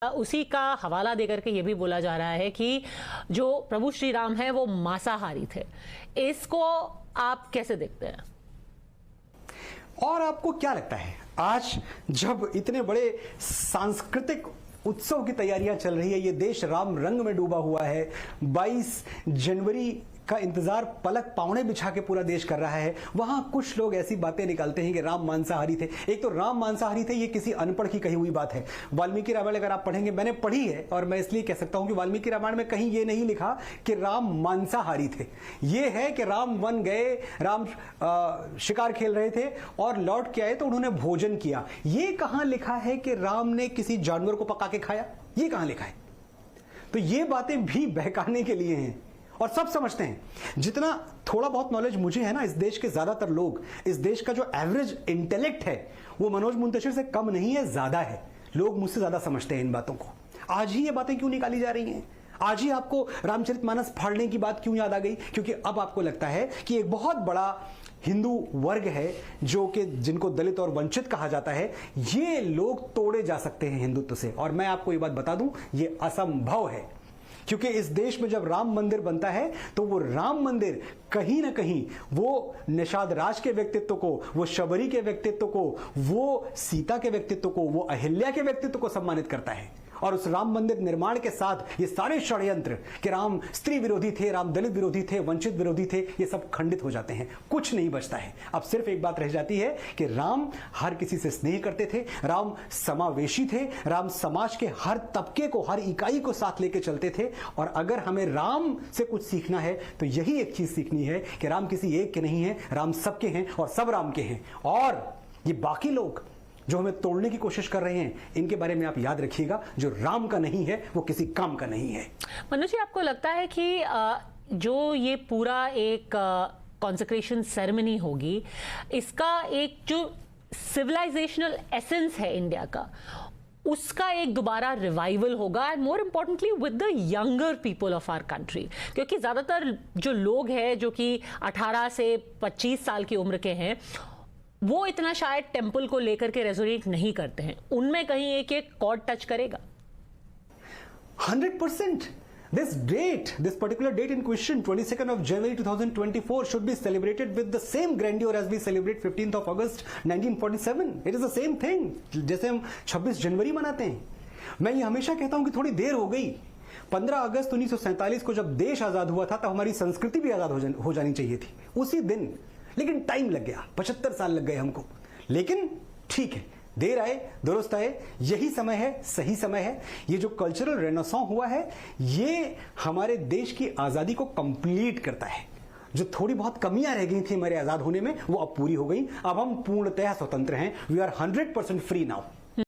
उसी का हवाला देकर के ये भी बोला जा रहा है कि जो प्रभु श्री राम है वो मांसाहारी थे। इसको आप कैसे देखते हैं? और आपको क्या लगता है, आज जब इतने बड़े सांस्कृतिक उत्सव की तैयारियां चल रही है, ये देश राम रंग में डूबा हुआ है, 22 जनवरी का इंतजार पलक पावने बिछा के पूरा देश कर रहा है, वहां कुछ लोग ऐसी बातें निकालते हैं कि राम मांसाहारी थे। एक तो राम मांसाहारी थे, ये किसी अनपढ़ की कही हुई बात है। वाल्मीकि रामायण अगर आप पढ़ेंगे, मैंने पढ़ी है और मैं इसलिए कह सकता हूं कि वाल्मीकि रामायण में कहीं ये नहीं लिखा कि राम मांसाहारी थे। ये है कि राम वन गए, राम शिकार खेल रहे थे और लौट के आए तो उन्होंने भोजन किया। ये कहां लिखा है कि राम ने किसी जानवर को पका के खाया? ये कहां लिखा है? तो ये बातें भी बहकाने के लिए हैं और सब समझते हैं। जितना थोड़ा बहुत नॉलेज मुझे है ना, इस देश के ज्यादातर लोग, इस देश का जो एवरेज इंटेलेक्ट है वो मनोज मुंतशिर से कम नहीं है, ज्यादा है। लोग मुझसे ज्यादा समझते हैं इन बातों को। आज ही ये बातें क्यों निकाली जा रही हैं? आज ही आपको रामचरितमानस फाड़ने की बात क्यों याद आ गई? क्योंकि अब आपको लगता है कि एक बहुत बड़ा हिंदू वर्ग है जो कि जिनको दलित और वंचित कहा जाता है, ये लोग तोड़े जा सकते हैं हिंदुत्व से। और मैं आपको ये बात बता दूं, ये असंभव है। क्योंकि इस देश में जब राम मंदिर बनता है तो वो राम मंदिर कहीं ना कहीं वो निषाद राज के व्यक्तित्व को, वो शबरी के व्यक्तित्व को, वो सीता के व्यक्तित्व को, वो अहिल्या के व्यक्तित्व को सम्मानित करता है। और उस राम मंदिर निर्माण के साथ ये सारे षड्यंत्र कि राम स्त्री विरोधी थे, राम दलित विरोधी थे, वंचित विरोधी थे, ये सब खंडित हो जाते हैं। कुछ नहीं बचता है। अब सिर्फ एक बात रह जाती है कि राम हर किसी से स्नेह करते थे, राम समावेशी थे, राम समाज के हर तबके को, हर इकाई को साथ लेके चलते थे। और अगर हमें राम से कुछ सीखना है तो यही एक चीज सीखनी है कि राम किसी एक के नहीं है, राम सबके हैं और सब राम के हैं। और ये बाकी लोग जो हमें तोड़ने की कोशिश कर रहे हैं, इनके बारे में आप याद रखिएगा, जो राम का नहीं है वो किसी काम का नहीं है। मनोज जी, आपको लगता है कि जो ये पूरा एक कॉन्सेक्रेशन सेरेमनी होगी, इसका एक जो सिविलाइजेशनल एसेंस है इंडिया का, उसका एक दोबारा रिवाइवल होगा, and more importantly with the younger people of our country? क्योंकि ज्यादातर जो लोग हैं जो कि 18 से 25 साल की उम्र के हैं, वो इतना शायद टेम्पल को लेकर के रेजोनेट नहीं करते हैं। उनमें कहीं एक कॉर्ड टच करेगा? 100%. This particular date in question, 22nd of January 2024, should be celebrated with the same grandeur as we celebrate 15th of August 1947. It is the same thing. जैसे हम 26 जनवरी मनाते हैं। मैं ये हमेशा कहता हूं कि थोड़ी देर हो गई। 15 अगस्त 1947 को जब देश आजाद हुआ था तब हमारी संस्कृति भी आजाद हो जानी चाहिए थी उसी दिन, लेकिन टाइम लग गया, 75 साल लग गए हमको। लेकिन ठीक है, देर आए दुरुस्त आए, यही समय है, सही समय है। ये जो कल्चरल रेनेसां हुआ है, ये हमारे देश की आजादी को कंप्लीट करता है। जो थोड़ी बहुत कमियां रह गई थी हमारे आजाद होने में, वो अब पूरी हो गई। अब हम पूर्णतः स्वतंत्र हैं। We are 100% free now.